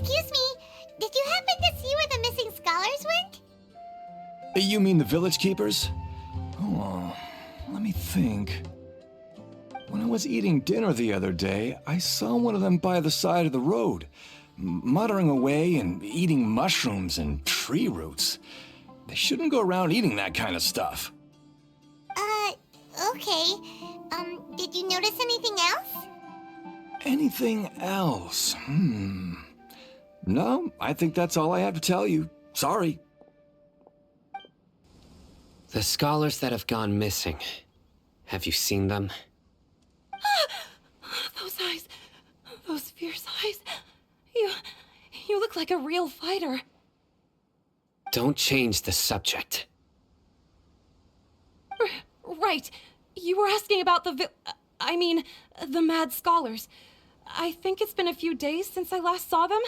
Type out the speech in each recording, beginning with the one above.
Excuse me, did you happen to see where the missing scholars went? You mean the village keepers? Oh, let me think. When I was eating dinner the other day, I saw one of them by the side of the road, muttering away and eating mushrooms and tree roots. They shouldn't go around eating that kind of stuff. Okay. Did you notice anything else? Anything else? No, I think that's all I have to tell you. Sorry. The scholars that have gone missing. Have you seen them? Those eyes. Those fierce eyes. You look like a real fighter. Don't change the subject. Right. You were asking about the mad scholars. I think it's been a few days since I last saw them.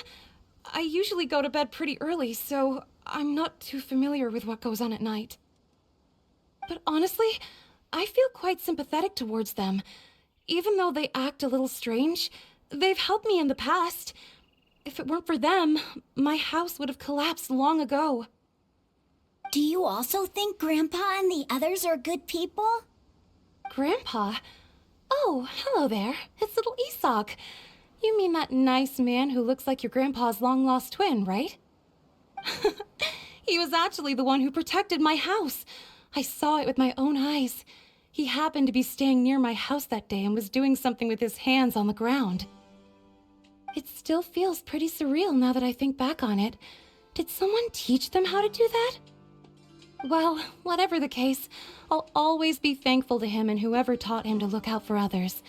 I usually go to bed pretty early, so I'm not too familiar with what goes on at night. But honestly, I feel quite sympathetic towards them. Even though they act a little strange, they've helped me in the past. If it weren't for them, my house would have collapsed long ago. Do you also think Grandpa and the others are good people? Grandpa? Oh, hello there. It's little Isak. You mean that nice man who looks like your grandpa's long-lost twin, right? He was actually the one who protected my house. I saw it with my own eyes. He happened to be staying near my house that day and was doing something with his hands on the ground. It still feels pretty surreal now that I think back on it. Did someone teach them how to do that? Well, whatever the case, I'll always be thankful to him and whoever taught him to look out for others.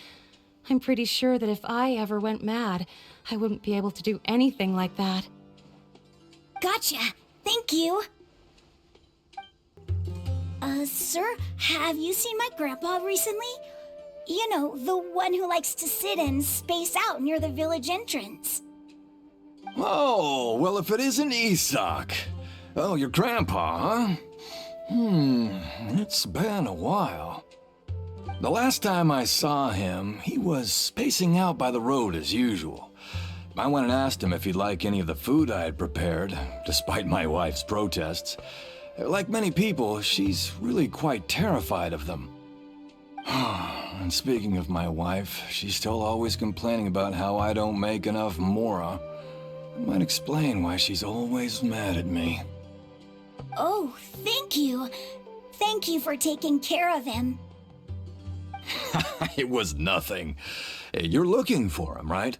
I'm pretty sure that if I ever went mad, I wouldn't be able to do anything like that. Gotcha. Thank you. Sir, have you seen my grandpa recently? You know, the one who likes to sit and space out near the village entrance. Oh, well, if it isn't Isak. Oh, your grandpa, huh? It's been a while. The last time I saw him, he was spacing out by the road as usual. I went and asked him if he'd like any of the food I had prepared, despite my wife's protests. Like many people, she's really quite terrified of them. And speaking of my wife, she's still always complaining about how I don't make enough mora. It might explain why she's always mad at me. Oh, thank you. Thank you for taking care of him. It was nothing. You're looking for him, right?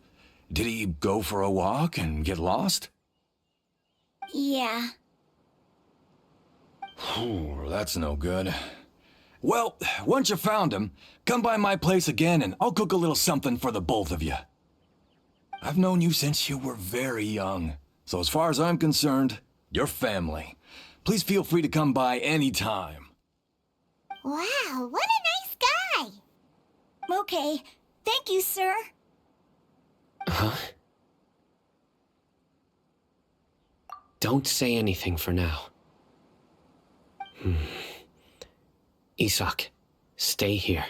Did he go for a walk and get lost? Yeah. That's no good. Well, once you found him, come by my place again and I'll cook a little something for the both of you. I've known you since you were very young, so as far as I'm concerned, you're family. Please feel free to come by anytime. Wow, what a nice guy! Okay, thank you, sir. Huh? Don't say anything for now. Isak, stay here.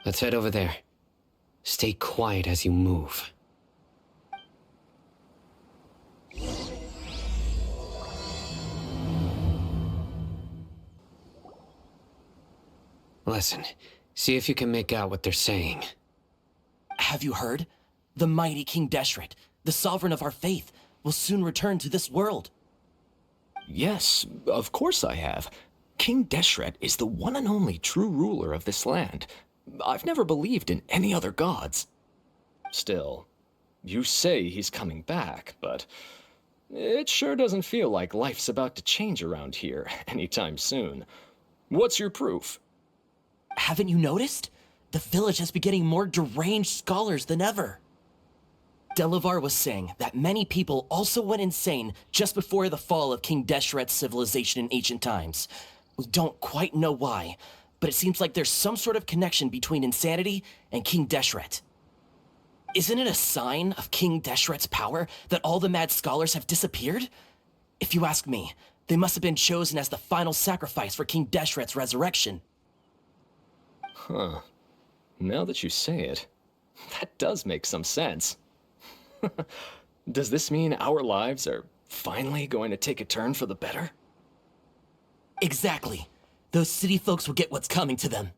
Let's head over there. Stay quiet as you move. Listen, see if you can make out what they're saying. Have you heard? The mighty King Deshret, the sovereign of our faith, will soon return to this world. Yes, of course I have. King Deshret is the one and only true ruler of this land. I've never believed in any other gods. Still, you say he's coming back, but it sure doesn't feel like life's about to change around here anytime soon. What's your proof? Haven't you noticed? The village has been getting more deranged scholars than ever. Delavar was saying that many people also went insane just before the fall of King Deshret's civilization in ancient times. We don't quite know why, but it seems like there's some sort of connection between insanity and King Deshret. Isn't it a sign of King Deshret's power that all the mad scholars have disappeared? If you ask me, they must have been chosen as the final sacrifice for King Deshret's resurrection. Huh. Now that you say it, that does make some sense. Does this mean our lives are finally going to take a turn for the better? Exactly. Those city folks will get what's coming to them.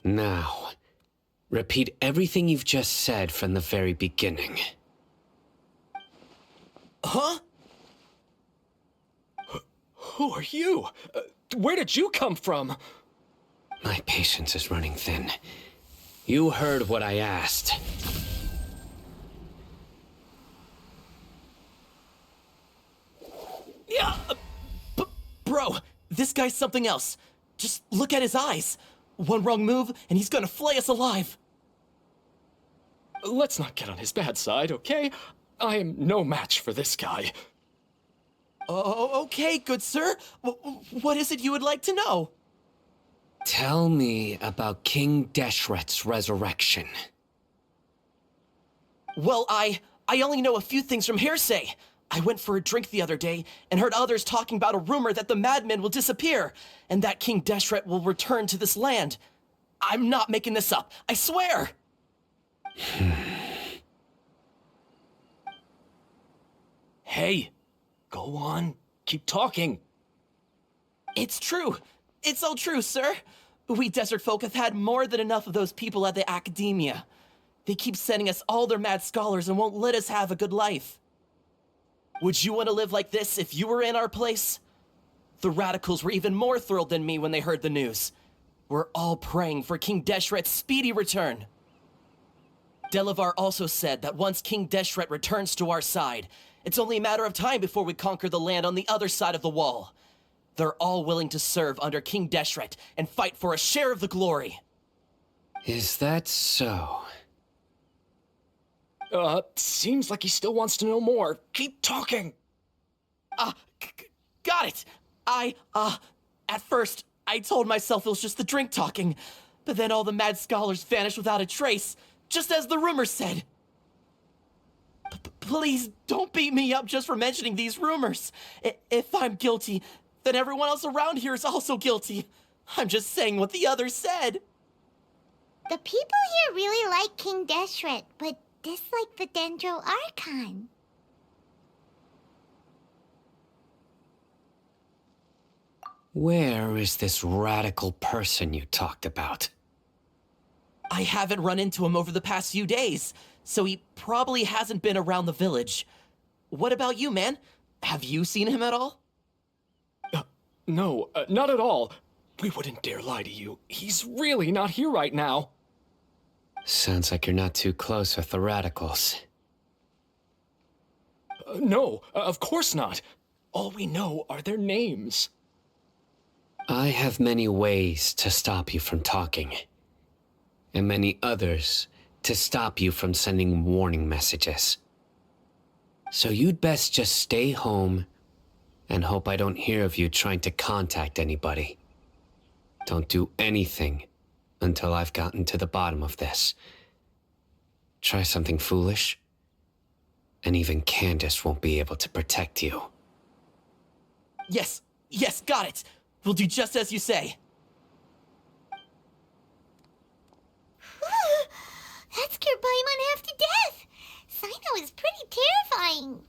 Now, repeat everything you've just said from the very beginning. Huh? Who are you? Where did you come from? My patience is running thin. You heard what I asked. Yeah, bro, this guy's something else. Just look at his eyes. One wrong move, and he's gonna flay us alive. Let's not get on his bad side, okay? I am no match for this guy. Oh, okay, good sir. What is it you would like to know? Tell me about King Deshret's resurrection. Well, I only know a few things from hearsay. I went for a drink the other day and heard others talking about a rumor that the madmen will disappear and that King Deshret will return to this land. I'm not making this up, I swear! Hey, go on. Keep talking. It's true. It's all true, sir. We desert folk have had more than enough of those people at the academia. They keep sending us all their mad scholars and won't let us have a good life. Would you want to live like this if you were in our place? The radicals were even more thrilled than me when they heard the news. We're all praying for King Deshret's speedy return. Delavar also said that once King Deshret returns to our side, it's only a matter of time before we conquer the land on the other side of the wall. They're all willing to serve under King Deshret and fight for a share of the glory. Is that so? Seems like he still wants to know more. Keep talking. Got it. At first, I told myself it was just the drink talking, but then all the mad scholars vanished without a trace, just as the rumors said. Please don't beat me up just for mentioning these rumors. If I'm guilty, then everyone else around here is also guilty. I'm just saying what the others said. The people here really like King Deshret, but dislike the Dendro Archon. Where is this radical person you talked about? I haven't run into him over the past few days, so he probably hasn't been around the village. What about you, man? Have you seen him at all? No, not at all. We wouldn't dare lie to you. He's really not here right now. Sounds like you're not too close with the radicals. No, of course not. All we know are their names. I have many ways to stop you from talking, and many others to stop you from sending warning messages. So you'd best just stay home and hope I don't hear of you trying to contact anybody. Don't do anything until I've gotten to the bottom of this. Try something foolish, and even Candace won't be able to protect you. Yes, got it. We'll do just as you say. That scared Paimon half to death. Sino is pretty terrifying.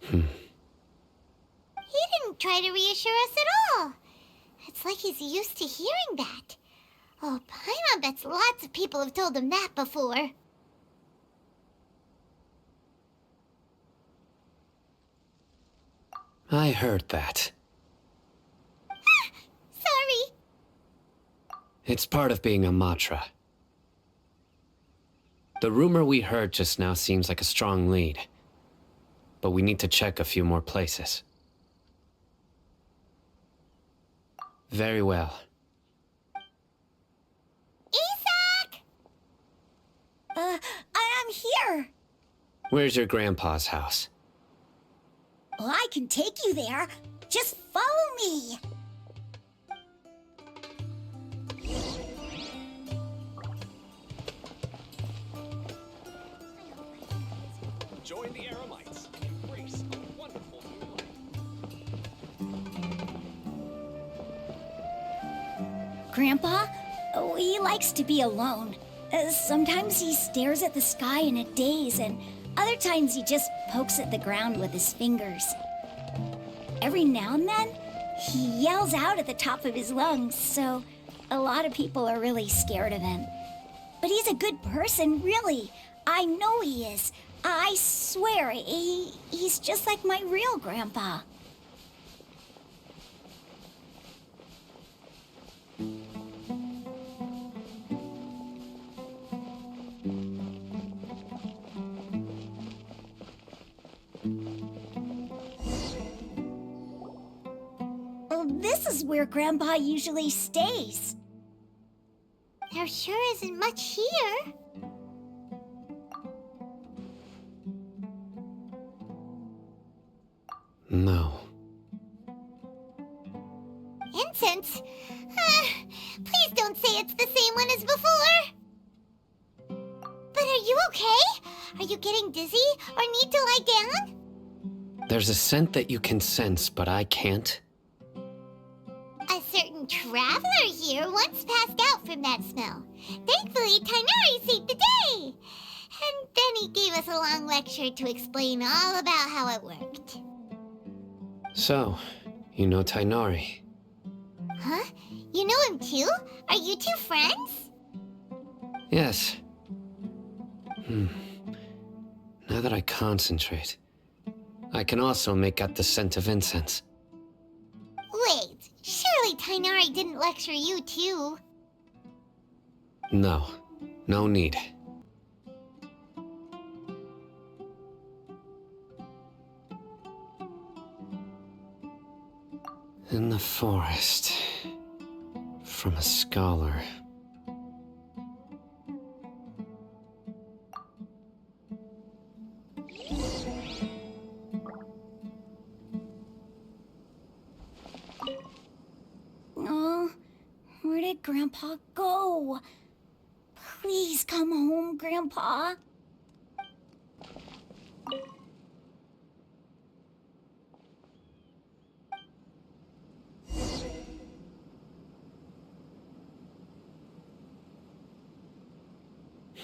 He didn't try to reassure us at all. It's like he's used to hearing that. Oh, Paimon bets lots of people have told him that before. I heard that. Sorry. It's part of being a Matra. The rumor we heard just now seems like a strong lead, but we need to check a few more places. Very well. Isak! I am here. Where's your grandpa's house? Well, I can take you there. Just follow me. Join the Aramites and embrace a wonderful new life. Grandpa, he likes to be alone. Sometimes he stares at the sky in a daze, and other times he just pokes at the ground with his fingers. Every now and then, he yells out at the top of his lungs, so a lot of people are really scared of him. But he's a good person, really. I know he is. I swear, he's just like my real grandpa. This is where Grandpa usually stays. There sure isn't much here. No. Incense? Please don't say it's the same one as before. But are you okay? Are you getting dizzy or need to lie down? There's a scent that you can sense, but I can't. A certain traveler here once passed out from that smell. Thankfully, Tainari saved the day. And then he gave us a long lecture to explain all about how it worked. So, you know Tainari. Huh? You know him too? Are you two friends? Yes. Now that I concentrate, I can also make out the scent of incense. Wait, surely Tainari didn't lecture you too. No, no need. In the forest, from a scholar. Oh, where did Grandpa go? Please come home, Grandpa.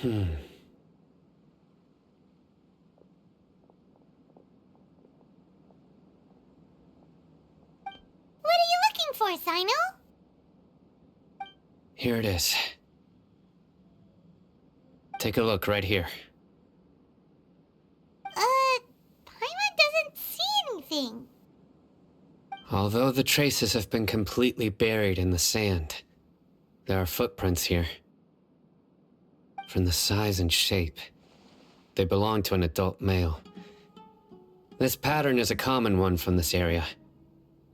What are you looking for, Sino? Here it is. Take a look right here. Paimon doesn't see anything. Although the traces have been completely buried in the sand, there are footprints here. From the size and shape, they belong to an adult male. This pattern is a common one from this area.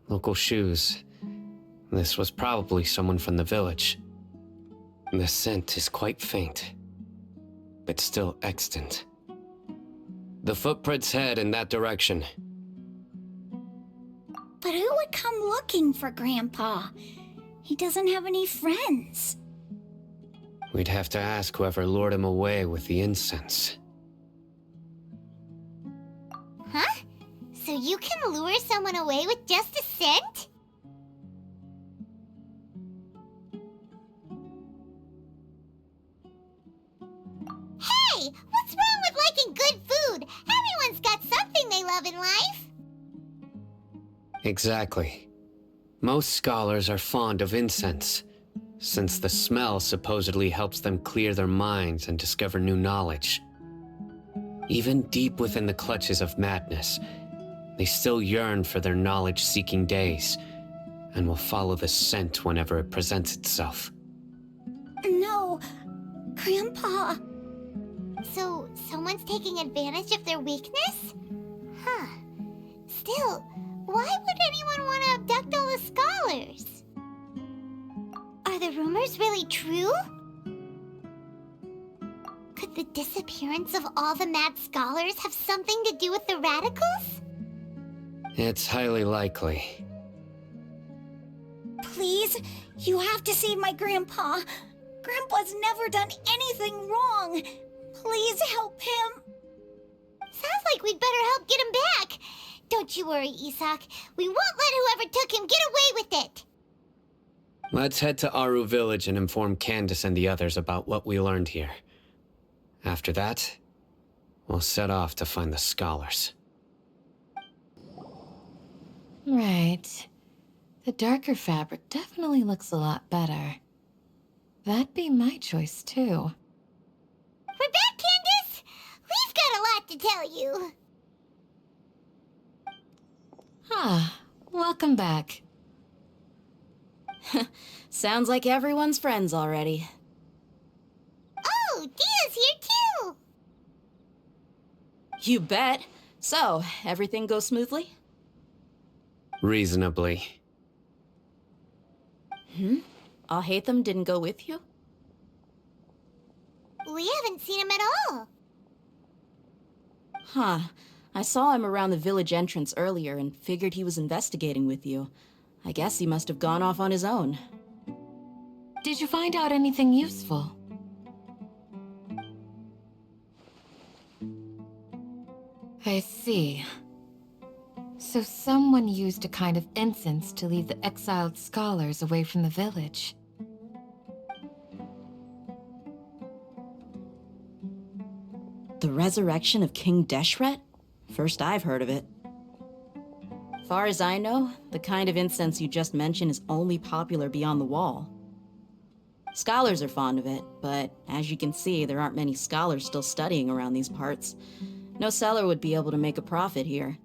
Local shoes. This was probably someone from the village. The scent is quite faint, but still extant. The footprints head in that direction. But who would come looking for Grandpa? He doesn't have any friends. We'd have to ask whoever lured him away with the incense. Huh? So you can lure someone away with just a scent? Hey! What's wrong with liking good food? Everyone's got something they love in life. Exactly. Most scholars are fond of incense, since the smell supposedly helps them clear their minds and discover new knowledge. Even deep within the clutches of madness, they still yearn for their knowledge-seeking days, and will follow the scent whenever it presents itself. No, Grandpa. So, someone's taking advantage of their weakness? Huh. Still, why would anyone want to abduct all the scholars? Are the rumors really true? Could the disappearance of all the mad scholars have something to do with the radicals? It's highly likely. Please, you have to save my Grandpa. Grandpa's never done anything wrong. Please help him. Sounds like we'd better help get him back. Don't you worry, Isak. We won't let whoever took him get away with it. Let's head to Aru Village and inform Candace and the others about what we learned here. After that, we'll set off to find the scholars. Right. The darker fabric definitely looks a lot better. That'd be my choice, too. We're back, Candace! We've got a lot to tell you. Ah, welcome back. Sounds like everyone's friends already. Oh, Dia's here too! You bet. So, everything goes smoothly? Reasonably. Alhaitham didn't go with you? We haven't seen him at all. Huh. I saw him around the village entrance earlier and figured he was investigating with you. I guess he must have gone off on his own. Did you find out anything useful? I see. So someone used a kind of incense to lead the exiled scholars away from the village. The resurrection of King Deshret? First I've heard of it. Far as I know, the kind of incense you just mentioned is only popular beyond the wall. Scholars are fond of it, but as you can see, there aren't many scholars still studying around these parts. No seller would be able to make a profit here.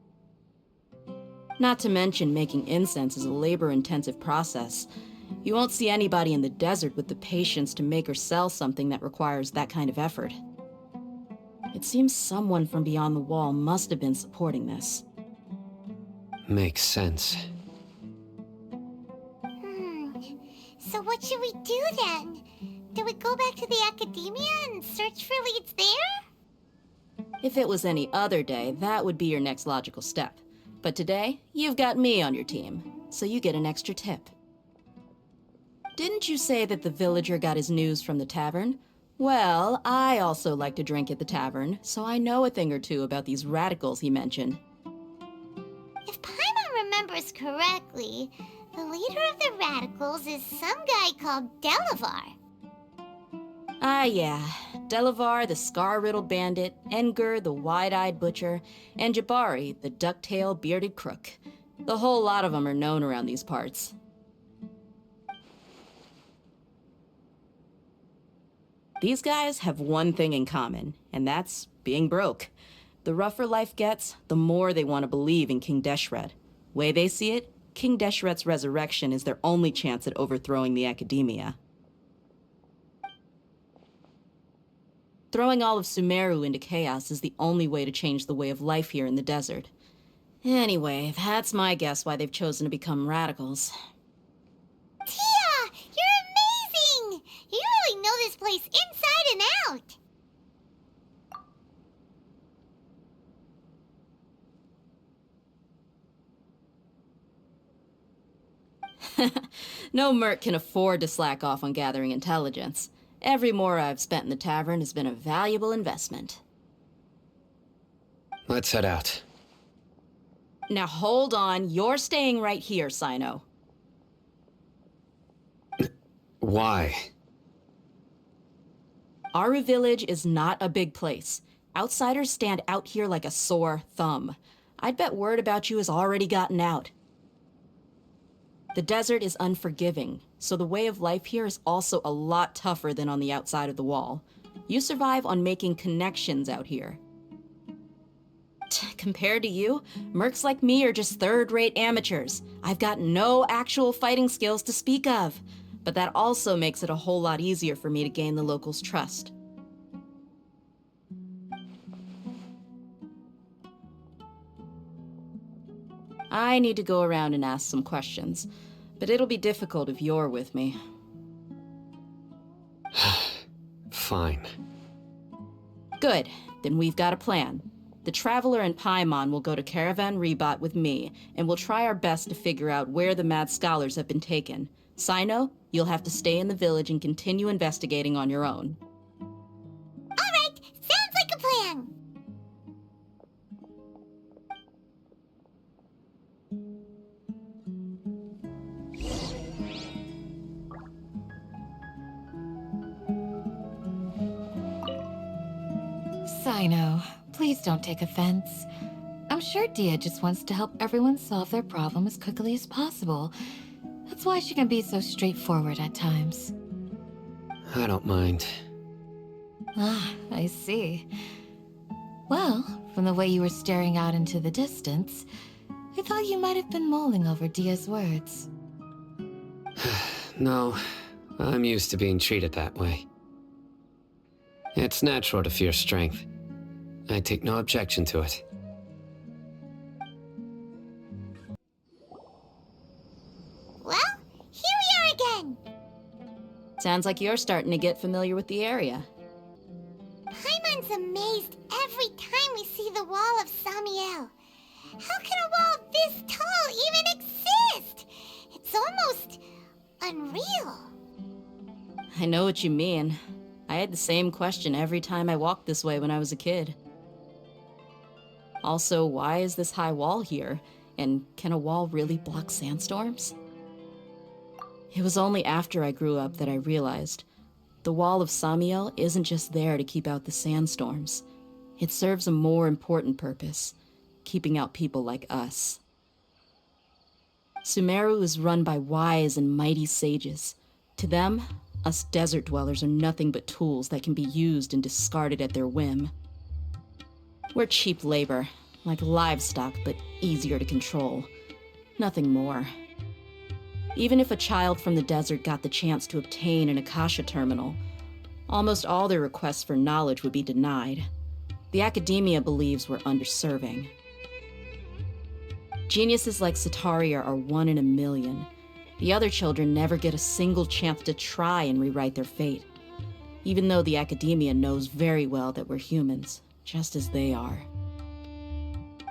Not to mention, making incense is a labor-intensive process. You won't see anybody in the desert with the patience to make or sell something that requires that kind of effort. It seems someone from beyond the wall must have been supporting this. Makes sense. So what should we do then? Do we go back to the academia and search for leads there? If it was any other day, that would be your next logical step. But today, you've got me on your team, so you get an extra tip. Didn't you say that the villager got his news from the tavern? Well, I also like to drink at the tavern, so I know a thing or two about these radicals he mentioned. If Paimon remembers correctly, the leader of the radicals is some guy called Delavar. Ah, yeah. Delavar, the scar-riddled bandit, Engur, the wide-eyed butcher, and Jabari, the duck-tailed bearded crook. The whole lot of them are known around these parts. These guys have one thing in common, and that's being broke. The rougher life gets, the more they want to believe in King Deshret. Way they see it, King Deshret's resurrection is their only chance at overthrowing the academia. Throwing all of Sumeru into chaos is the only way to change the way of life here in the desert. Anyway, that's my guess why they've chosen to become radicals. Tia! You're amazing! You really know this place inside and out! No merc can afford to slack off on gathering intelligence. Every mora I've spent in the tavern has been a valuable investment. Let's head out. Now hold on, you're staying right here, Sino. Why? Aru Village is not a big place. Outsiders stand out here like a sore thumb. I'd bet word about you has already gotten out. The desert is unforgiving, so the way of life here is also a lot tougher than on the outside of the wall. You survive on making connections out here. Compared to you, mercs like me are just third-rate amateurs. I've got no actual fighting skills to speak of, but that also makes it a whole lot easier for me to gain the locals' trust. I need to go around and ask some questions, but it'll be difficult if you're with me. Fine. Good, then we've got a plan. The Traveler and Paimon will go to Caravan Rebot with me, and we'll try our best to figure out where the mad scholars have been taken. Sino, you'll have to stay in the village and continue investigating on your own. Alright, sounds like a plan! Yes, I know. Please don't take offense. I'm sure Dia just wants to help everyone solve their problem as quickly as possible. That's why she can be so straightforward at times. I don't mind. Ah, I see. Well, from the way you were staring out into the distance, I thought you might have been mulling over Dia's words. No, I'm used to being treated that way. It's natural to fear strength. I take no objection to it. Well, here we are again. Sounds like you're starting to get familiar with the area. Paimon's amazed every time we see the wall of Samiel. How can a wall this tall even exist? It's almost unreal. I know what you mean. I had the same question every time I walked this way when I was a kid. Also, why is this high wall here? And can a wall really block sandstorms? It was only after I grew up that I realized the wall of Samiel isn't just there to keep out the sandstorms. It serves a more important purpose, keeping out people like us. Sumeru is run by wise and mighty sages. To them, us desert dwellers are nothing but tools that can be used and discarded at their whim. We're cheap labor, like livestock, but easier to control. Nothing more. Even if a child from the desert got the chance to obtain an Akasha terminal, almost all their requests for knowledge would be denied. The academia believes we're underserving. Geniuses like Sataria are 1 in a million. The other children never get a single chance to try and rewrite their fate, even though the academia knows very well that we're humans, just as they are.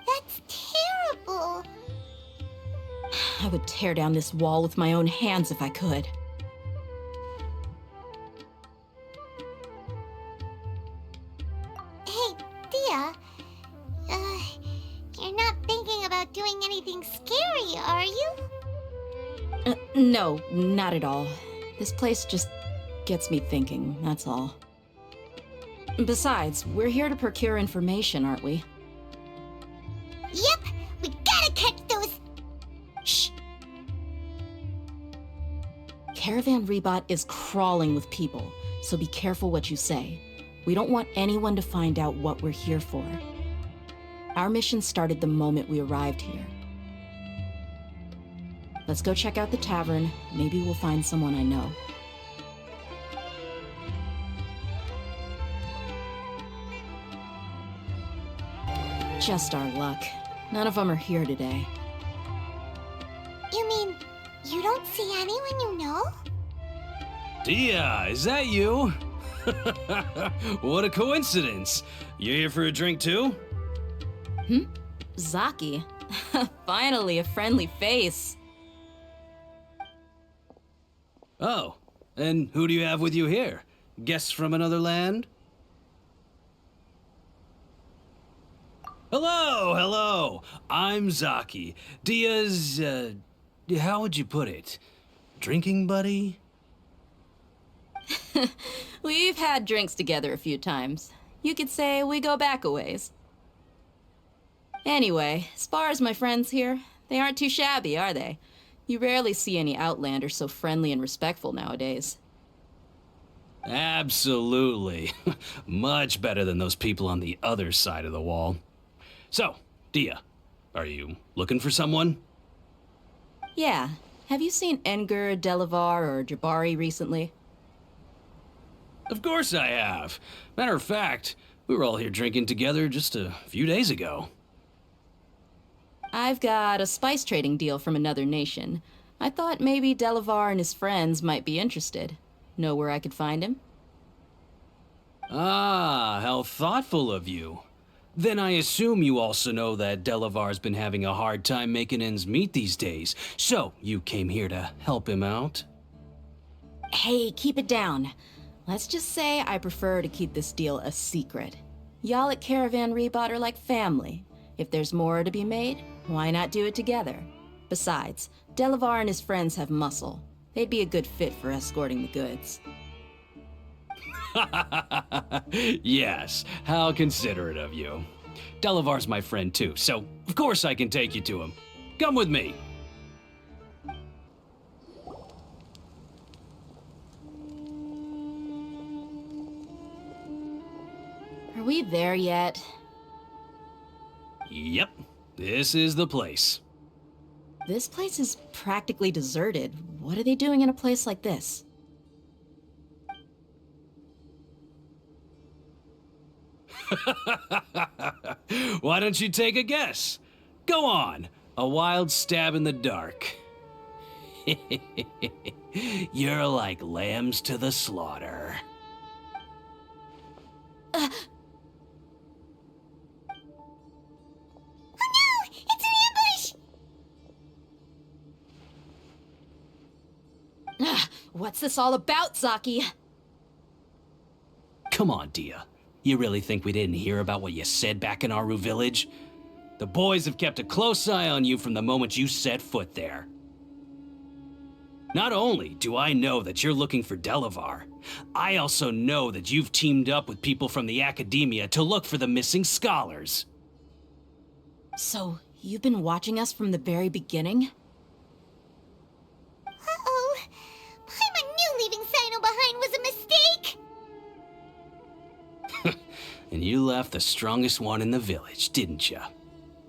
That's terrible. I would tear down this wall with my own hands if I could. Hey, Dia. You're not thinking about doing anything scary, are you? No, not at all. This place just gets me thinking, that's all. Besides, we're here to procure information, aren't we? Yep, we gotta catch those. Shh. Caravan Rebot is crawling with people, so be careful what you say. We don't want anyone to find out what we're here for. Our mission started the moment we arrived here. Let's go check out the tavern. Maybe we'll find someone I know. Just our luck. None of them are here today. You mean you don't see anyone you know? Dia, is that you? What a coincidence. You here for a drink too? Zaki. Finally, a friendly face. Oh, and who do you have with you here? Guests from another land? Hello, hello. I'm Zaki. Dia's, how would you put it? Drinking buddy? We've had drinks together a few times. You could say we go back a ways. Anyway, as far as my friends here, they aren't too shabby, are they? You rarely see any Outlanders so friendly and respectful nowadays. Absolutely. Much better than those people on the other side of the wall. So, Dia, are you looking for someone? Yeah. Have you seen Engur, Delavar, or Jabari recently? Of course I have. Matter of fact, we were all here drinking together just a few days ago. I've got a spice trading deal from another nation. I thought maybe Delavar and his friends might be interested. Know where I could find him? Ah, how thoughtful of you. Then I assume you also know that Delavar's been having a hard time making ends meet these days, so you came here to help him out? Hey, keep it down. Let's just say I prefer to keep this deal a secret. Y'all at Caravan Rebot are like family. If there's more to be made, why not do it together? Besides, Delavar and his friends have muscle. They'd be a good fit for escorting the goods. Yes, how considerate of you. Delavar's my friend too, so of course I can take you to him. Come with me. Are we there yet? Yep, this is the place. This place is practically deserted. What are they doing in a place like this? Why don't you take a guess? Go on, a wild stab in the dark. You're like lambs to the slaughter. It's an ambush! What's this all about, Zaki? Come on, Dia. You really think we didn't hear about what you said back in Aru village? The boys have kept a close eye on you from the moment you set foot there. Not only do I know that you're looking for Delavar, I also know that you've teamed up with people from the Academia to look for the missing scholars. So, you've been watching us from the very beginning? Uh-oh. Paimon knew leaving Sino behind was a mistake! And you left the strongest one in the village, didn't you?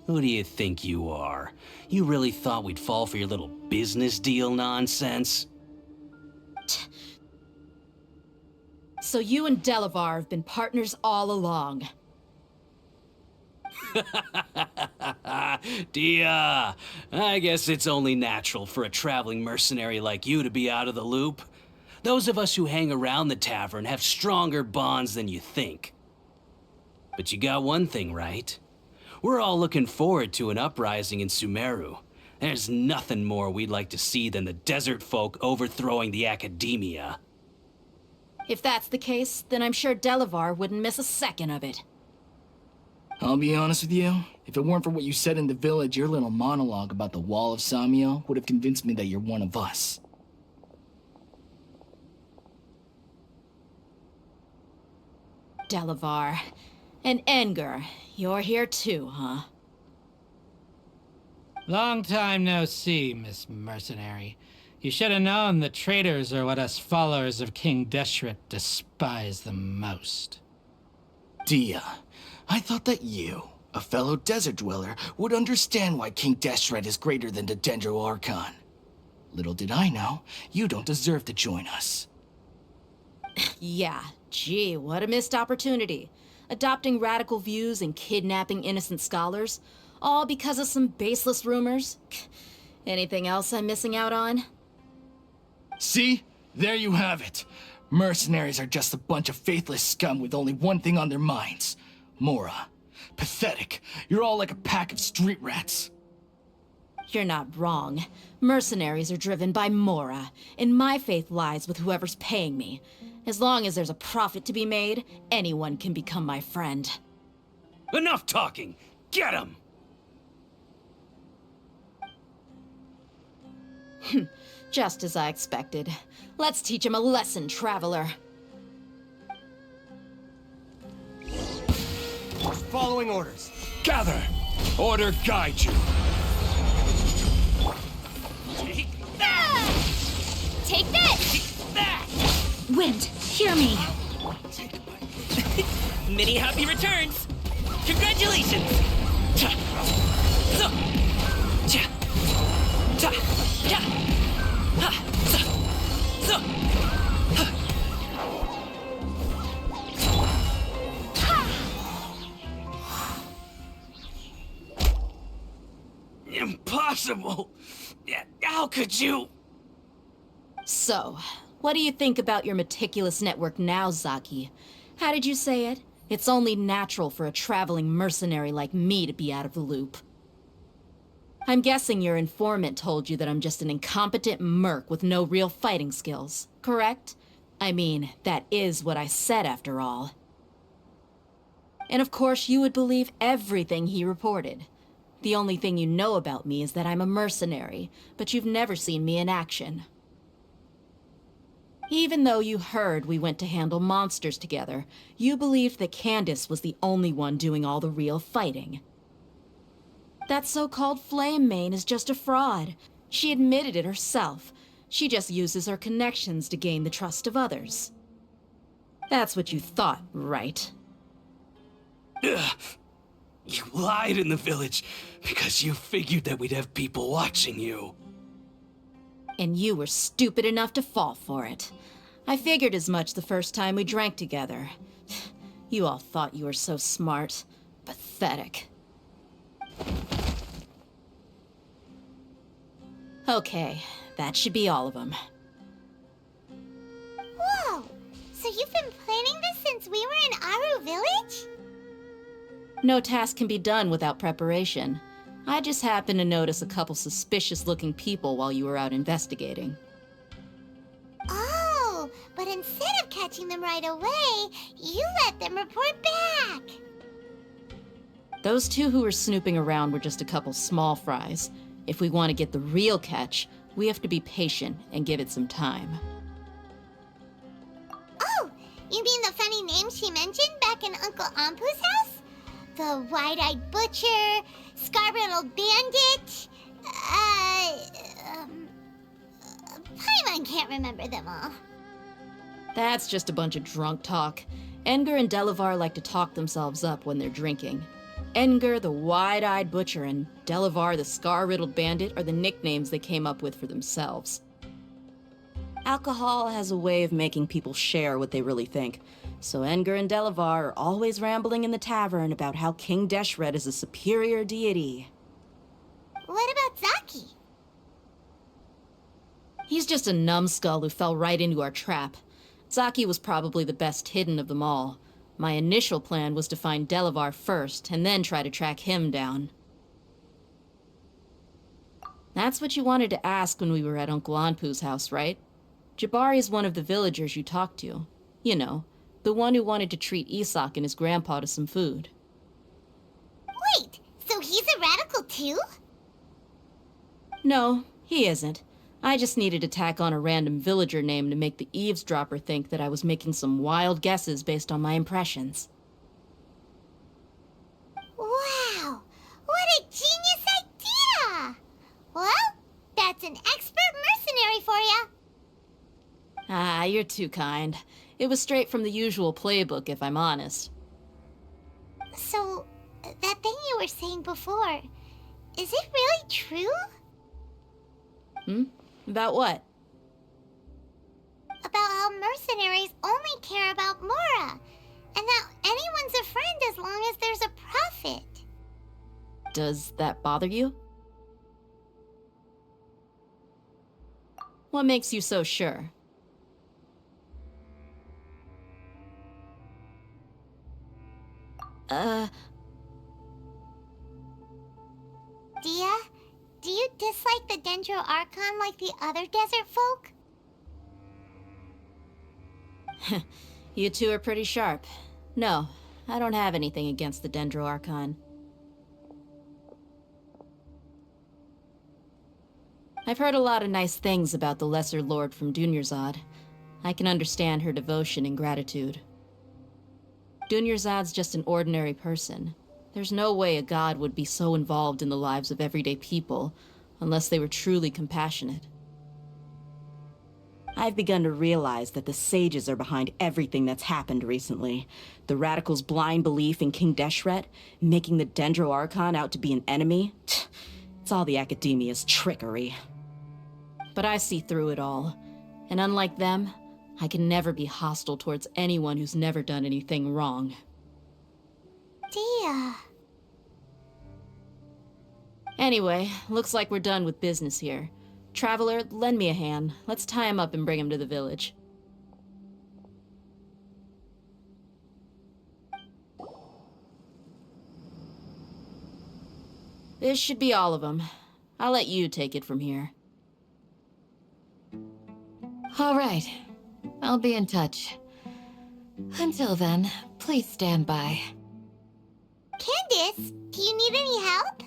Who do you think you are? You really thought we'd fall for your little business deal nonsense? So you and Delavar have been partners all along. Dia, I guess it's only natural for a traveling mercenary like you to be out of the loop. Those of us who hang around the tavern have stronger bonds than you think. But you got one thing right. We're all looking forward to an uprising in Sumeru. There's nothing more we'd like to see than the desert folk overthrowing the Academia. If that's the case, then I'm sure Delavar wouldn't miss a second of it. I'll be honest with you. If it weren't for what you said in the village, your little monologue about the Wall of Samiel would have convinced me that you're one of us. Delavar. And Enger, you're here too, huh? Long time no see, Miss Mercenary. You should have known the traitors are what us followers of King Deshret despise the most. Dia, I thought that you, a fellow desert dweller, would understand why King Deshret is greater than the Dendro Archon. Little did I know, you don't deserve to join us. Yeah, gee, what a missed opportunity. Adopting radical views and kidnapping innocent scholars, all because of some baseless rumors. Anything else I'm missing out on? See? There you have it. Mercenaries are just a bunch of faithless scum with only one thing on their minds. Mora. Pathetic. You're all like a pack of street rats. You're not wrong. Mercenaries are driven by Mora, and my faith lies with whoever's paying me. As long as there's a profit to be made, anyone can become my friend. Enough talking! Get him! Just as I expected. Let's teach him a lesson, traveler. Following orders. Gather! Order guide you. Take this! Wind, hear me. Many happy returns! Congratulations! Impossible! How could you? So, what do you think about your meticulous network now, Zaki? How did you say it? It's only natural for a traveling mercenary like me to be out of the loop. I'm guessing your informant told you that I'm just an incompetent merc with no real fighting skills, correct? I mean, that is what I said after all. And of course you would believe everything he reported. The only thing you know about me is that I'm a mercenary, but you've never seen me in action. Even though you heard we went to handle monsters together, you believed that Candace was the only one doing all the real fighting. That so-called Flame Mane is just a fraud. She admitted it herself. She just uses her connections to gain the trust of others. That's what you thought, right? Ugh. You lied in the village because you figured that we'd have people watching you. And you were stupid enough to fall for it. I figured as much the first time we drank together. You all thought you were so smart. Pathetic. Okay, that should be all of them. Whoa! So you've been planning this since we were in Aru Village? No task can be done without preparation. I just happened to notice a couple suspicious-looking people while you were out investigating. Oh, but instead of catching them right away, you let them report back. Those two who were snooping around were just a couple small fries. If we want to get the real catch, we have to be patient and give it some time. Oh, you mean the funny name she mentioned back in Uncle Ampu's house? The wide-eyed butcher, scar-riddled bandit, Paimon can't remember them all. That's just a bunch of drunk talk. Edgar and Delavar like to talk themselves up when they're drinking. Edgar, the wide-eyed butcher, and Delavar, the scar-riddled bandit, are the nicknames they came up with for themselves. Alcohol has a way of making people share what they really think. So Edgar and Delavar are always rambling in the tavern about how King Deshret is a superior deity. What about Zaki? He's just a numbskull who fell right into our trap. Zaki was probably the best hidden of them all. My initial plan was to find Delavar first, and then try to track him down. That's what you wanted to ask when we were at Uncle Anpu's house, right? Jabari is one of the villagers you talked to. You know, the one who wanted to treat Isak and his grandpa to some food. Wait, so he's a radical too? No, he isn't. I just needed to tack on a random villager name to make the eavesdropper think that I was making some wild guesses based on my impressions. Wow, what a genius idea! Well, that's an expert mercenary for you. Ah, you're too kind. It was straight from the usual playbook, if I'm honest. So, that thing you were saying before, is it really true? About what? About how mercenaries only care about Mora, and that anyone's a friend as long as there's a profit. Does that bother you? What makes you so sure? Dia, do you dislike the Dendro Archon like the other desert folk? You two are pretty sharp. No, I don't have anything against the Dendro Archon. I've heard a lot of nice things about the Lesser Lord from Dunyarzad. I can understand her devotion and gratitude. Dunyarzad's just an ordinary person. There's no way a god would be so involved in the lives of everyday people, unless they were truly compassionate. I've begun to realize that the sages are behind everything that's happened recently. The radicals' blind belief in King Deshret, making the Dendro Archon out to be an enemy. It's all the academia's trickery. But I see through it all. And unlike them, I can never be hostile towards anyone who's never done anything wrong. Dia. Anyway, looks like we're done with business here. Traveler, lend me a hand. Let's tie him up and bring him to the village. This should be all of them. I'll let you take it from here. All right. I'll be in touch. Until then, please stand by. Candace, do you need any help?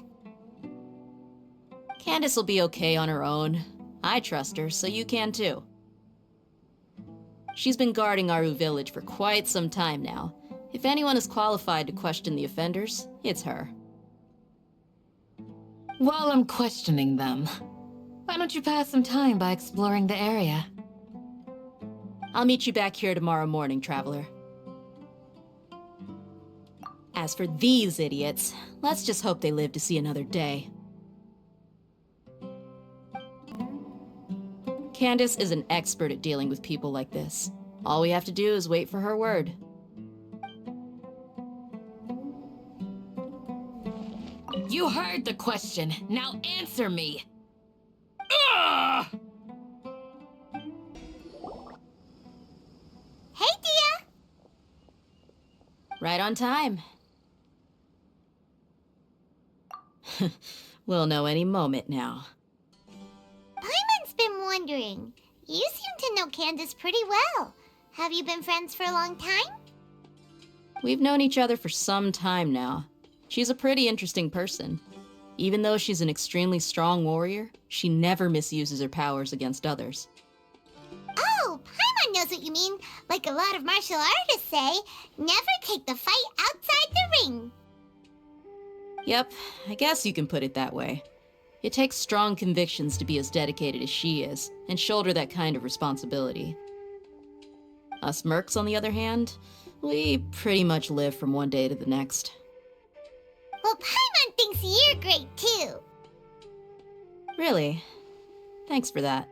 Candace will be okay on her own. I trust her, so you can too. She's been guarding Aru Village for quite some time now. If anyone is qualified to question the offenders, it's her. While I'm questioning them, why don't you pass some time by exploring the area? I'll meet you back here tomorrow morning, Traveler. As for these idiots, let's just hope they live to see another day. Candace is an expert at dealing with people like this. All we have to do is wait for her word. You heard the question. Now answer me. Hey, Dia! Right on time. We'll know any moment now. Paimon's been wondering. You seem to know Candace pretty well. Have you been friends for a long time? We've known each other for some time now. She's a pretty interesting person. Even though she's an extremely strong warrior, she never misuses her powers against others. Oh, Paimon knows what you mean. Like a lot of martial artists say, never take the fight outside the ring. Yep, I guess you can put it that way. It takes strong convictions to be as dedicated as she is, and shoulder that kind of responsibility. Us mercs, on the other hand, we pretty much live from one day to the next. Well, Paimon thinks you're great too. Really? Thanks for that.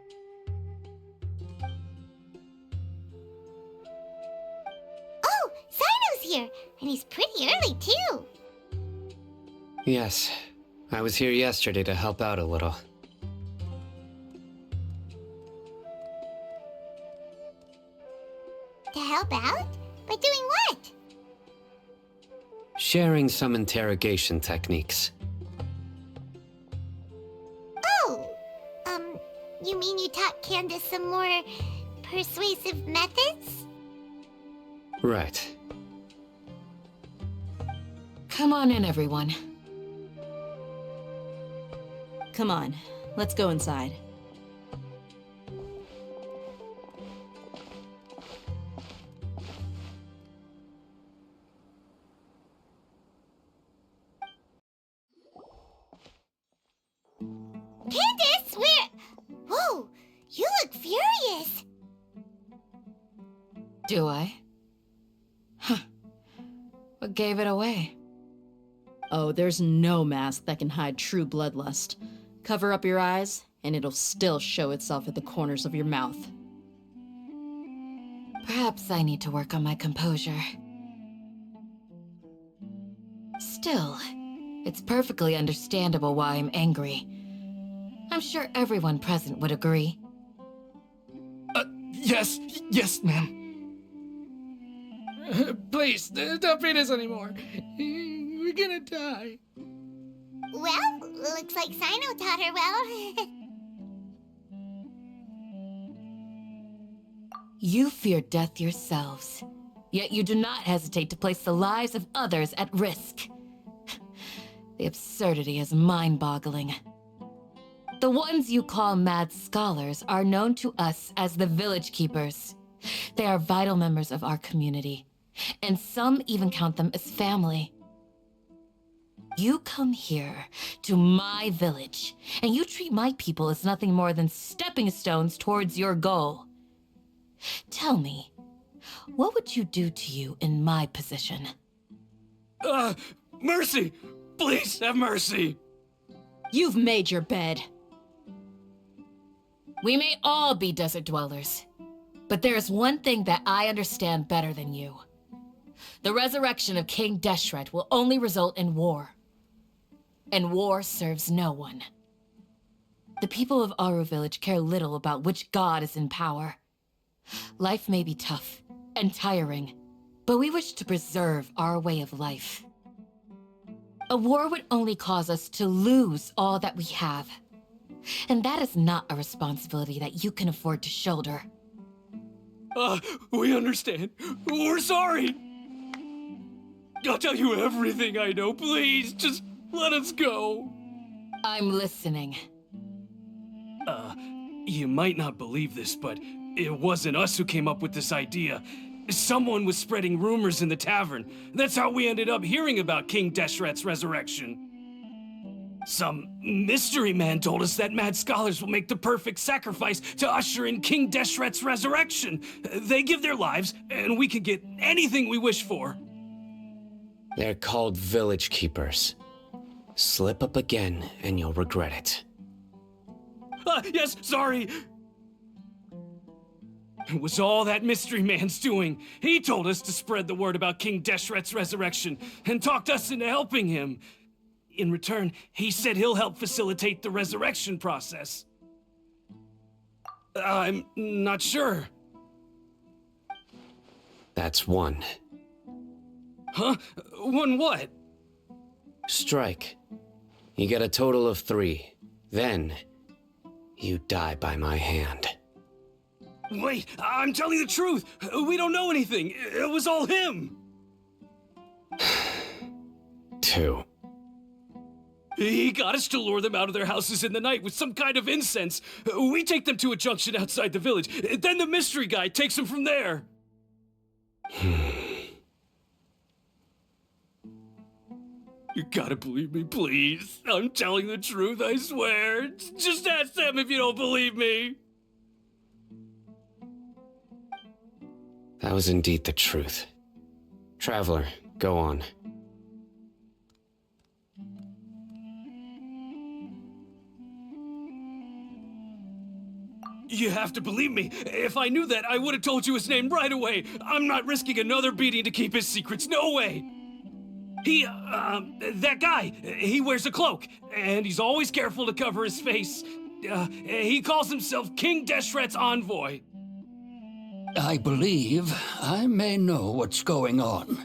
Oh, Sino's here, and he's pretty early too. Yes, I was here yesterday to help out a little. To help out? By doing what? Sharing some interrogation techniques. Oh, you mean you taught Candace some more persuasive methods? Right. Come on in, everyone. Come on, let's go inside. Candace, where? Whoa, you look furious. Do I? Huh. What gave it away? Oh, there's no mask that can hide true bloodlust. Cover up your eyes, and it'll still show itself at the corners of your mouth. Perhaps I need to work on my composure. Still, it's perfectly understandable why I'm angry. I'm sure everyone present would agree. Yes, ma'am. Please, don't beat us anymore. We're gonna die. Well, looks like Sino taught her well. You fear death yourselves, yet you do not hesitate to place the lives of others at risk. The absurdity is mind-boggling. The ones you call mad scholars are known to us as the Village Keepers. They are vital members of our community, and some even count them as family. You come here to my village, and you treat my people as nothing more than stepping stones towards your goal. Tell me, what would you do to you in my position? Mercy! Please have mercy! You've made your bed. We may all be desert dwellers, but there is one thing that I understand better than you. The resurrection of King Deshret will only result in war. And war serves no one. The people of Aru Village care little about which god is in power. Life may be tough and tiring, but we wish to preserve our way of life. A war would only cause us to lose all that we have. And that is not a responsibility that you can afford to shoulder. We understand. We're sorry. I'll tell you everything I know. Please, just let us go. I'm listening. You might not believe this, but It wasn't us who came up with this idea. Someone was spreading rumors in the tavern. That's how we ended up hearing about King Deshret's resurrection. Some mystery man told us that mad scholars will make the perfect sacrifice to usher in King Deshret's resurrection. They give their lives, and we can get anything we wish for. They're called village keepers. Slip up again, and you'll regret it. Yes, sorry. It was all that mystery man's doing. He told us to spread the word about King Deshret's resurrection and talked us into helping him. In return, he said he'll help facilitate the resurrection process. I'm not sure. That's one. Huh? One what? Strike. You get a total of 3. Then, you die by my hand. Wait, I'm telling the truth. We don't know anything. It was all him. 2. He got us to lure them out of their houses in the night with some kind of incense. We take them to a junction outside the village. Then the mystery guy takes them from there. You gotta believe me, please. I'm telling the truth, I swear. Just ask them if you don't believe me. That was indeed the truth. Traveler, go on. You have to believe me. If I knew that, I would have told you his name right away. I'm not risking another beating to keep his secrets. No way. That guy, he wears a cloak, and he's always careful to cover his face. He calls himself King Deshret's envoy. I believe I may know what's going on.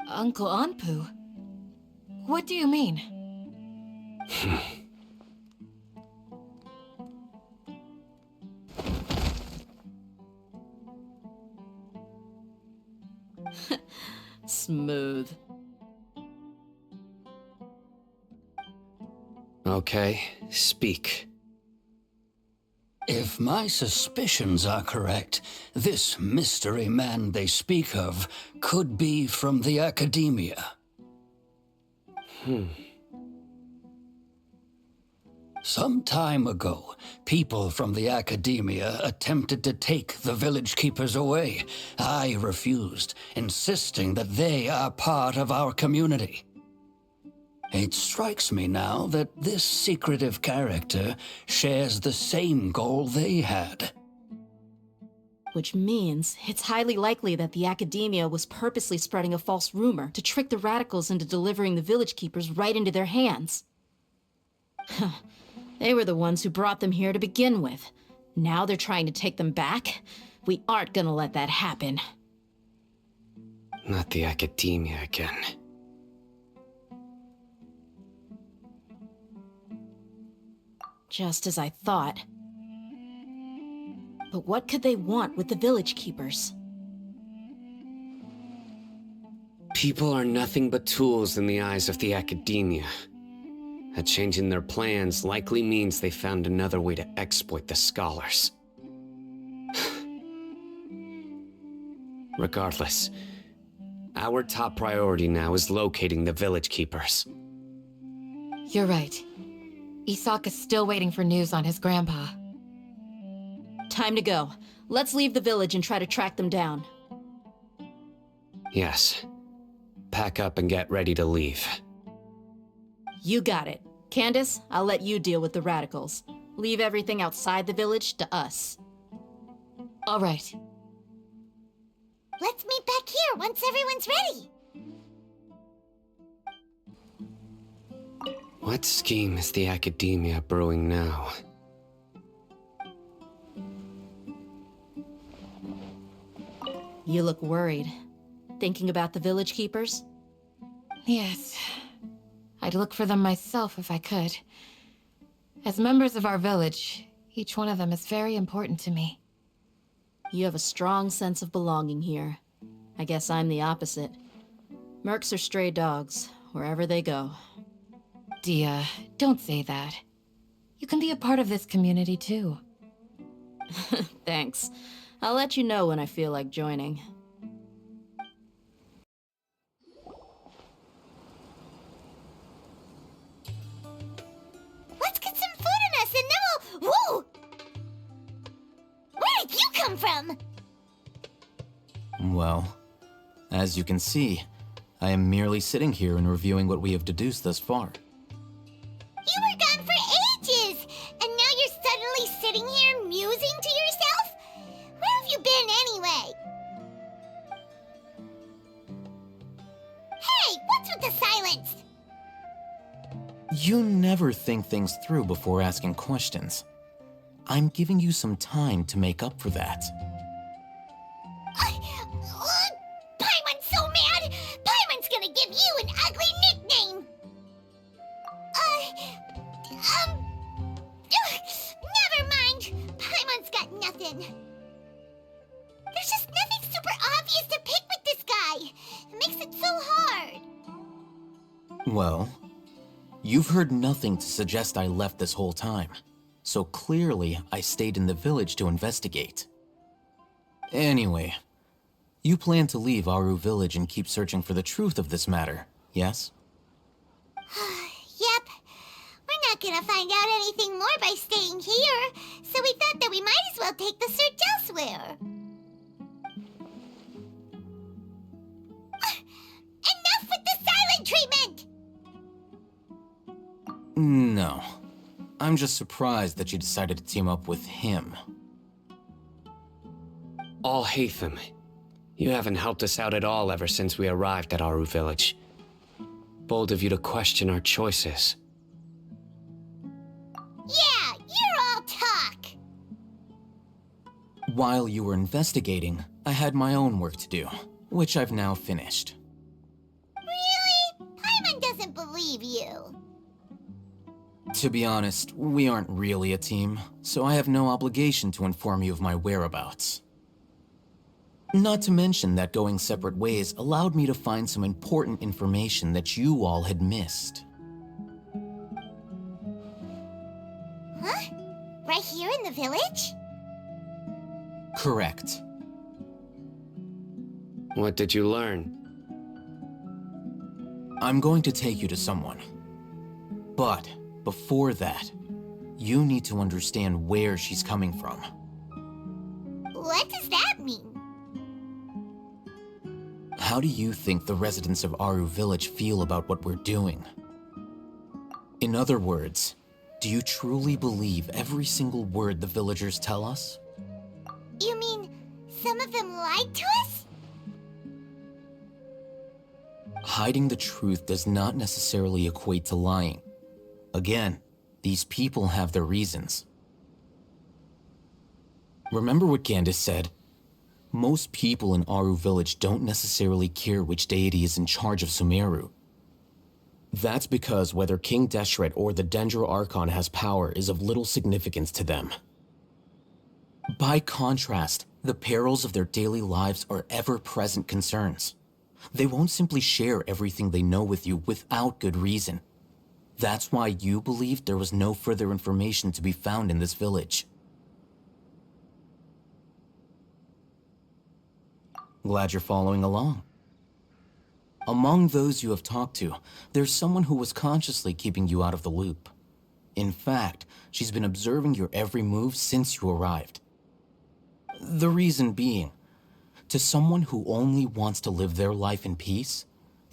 Uncle Anpu? What do you mean? Smooth. Okay, speak. If my suspicions are correct, this mystery man they speak of could be from the Academia. Some time ago, people from the Academia attempted to take the village keepers away. I refused, insisting that they are part of our community. It strikes me now that this secretive character shares the same goal they had. Which means it's highly likely that the Academia was purposely spreading a false rumor to trick the radicals into delivering the village keepers right into their hands. They were the ones who brought them here to begin with. Now they're trying to take them back? We aren't gonna let that happen. Not the Academia again. Just as I thought. But what could they want with the village keepers? People are nothing but tools in the eyes of the Academia. A change in their plans likely means they found another way to exploit the scholars. Regardless, our top priority now is locating the village keepers. You're right. Isak is still waiting for news on his grandpa. Time to go. Let's leave the village and try to track them down. Yes. Pack up and get ready to leave. You got it. Candace, I'll let you deal with the radicals. Leave everything outside the village to us. All right. Let's meet back here once everyone's ready. What scheme is the Academia brewing now? You look worried. Thinking about the village keepers? Yes. I'd look for them myself if I could. As members of our village, each one of them is very important to me. You have a strong sense of belonging here. I guess I'm the opposite. Mercs are stray dogs, wherever they go. Dia, don't say that. You can be a part of this community too. Thanks. I'll let you know when I feel like joining. Let's get some food in us and then we'll... Whoa! Where did you come from? Well, as you can see, I am merely sitting here and reviewing what we have deduced thus far. You were gone for ages, and now you're suddenly sitting here musing to yourself? Where have you been anyway? Hey, what's with the silence? You never think things through before asking questions. I'm giving you some time to make up for that. Paimon's so mad! Paimon's gonna give you an ugly nickname! Never mind. Paimon's got nothing. There's just nothing super obvious to pick with this guy. It makes it so hard. Well, you've heard nothing to suggest I left this whole time, so clearly I stayed in the village to investigate. Anyway, you plan to leave Aru Village and keep searching for the truth of this matter, yes? Yep. We're not gonna find out anything more by staying here, so we thought that we might as well take the search elsewhere. Enough with the silent treatment! No. I'm just surprised that you decided to team up with him. Alhaitham, you haven't helped us out at all ever since we arrived at Aru Village. Bold of you to question our choices. Yeah, you're all talk! While you were investigating, I had my own work to do, which I've now finished. Really? Paimon doesn't believe you. To be honest, we aren't really a team, so I have no obligation to inform you of my whereabouts. Not to mention that going separate ways allowed me to find some important information that you all had missed. Huh? Right here in the village? Correct. What did you learn? I'm going to take you to someone. But before that, you need to understand where she's coming from. What does that mean? How do you think the residents of Aru Village feel about what we're doing? In other words, do you truly believe every single word the villagers tell us? You mean some of them lied to us? Hiding the truth does not necessarily equate to lying. Again, these people have their reasons. Remember what Candace said? Most people in Aru Village don't necessarily care which deity is in charge of Sumeru. That's because whether King Deshret or the Dendro Archon has power is of little significance to them. By contrast, the perils of their daily lives are ever-present concerns. They won't simply share everything they know with you without good reason. That's why you believed there was no further information to be found in this village. Glad you're following along. Among those you have talked to, there's someone who was consciously keeping you out of the loop. In fact, she's been observing your every move since you arrived. The reason being, to someone who only wants to live their life in peace,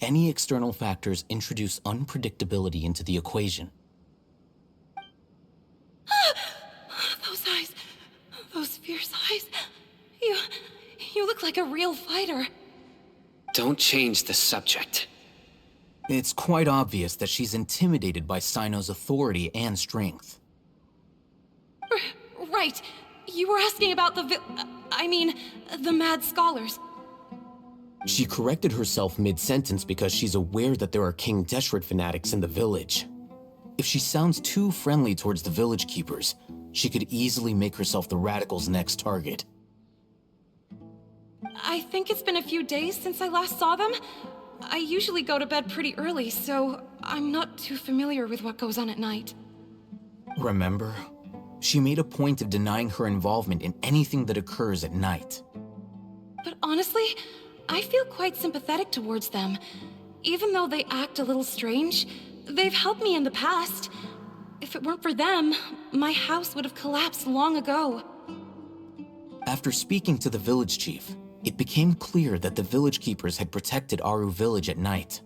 any external factors introduce unpredictability into the equation. Those eyes. Those fierce eyes. You look like a real fighter. Don't change the subject. It's quite obvious that she's intimidated by Sino's authority and strength. Right. You were asking about the mad scholars. She corrected herself mid-sentence because she's aware that there are King Deshret fanatics in the village. If she sounds too friendly towards the village keepers, she could easily make herself the radicals' next target. I think it's been a few days since I last saw them. I usually go to bed pretty early, so I'm not too familiar with what goes on at night. Remember? She made a point of denying her involvement in anything that occurs at night. But honestly, I feel quite sympathetic towards them. Even though they act a little strange, they've helped me in the past. If it weren't for them, my house would have collapsed long ago. After speaking to the village chief, it became clear that the village keepers had protected Aru village at night.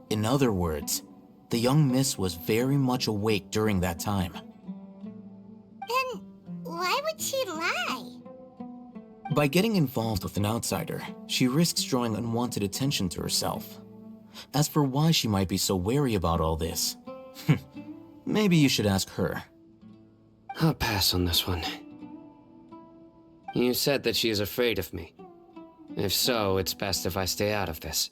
In other words, the young miss was very much awake during that time. Then why would she lie? By getting involved with an outsider, she risks drawing unwanted attention to herself. As for why she might be so wary about all this, maybe you should ask her. I'll pass on this one. You said that she is afraid of me. If so, it's best if I stay out of this.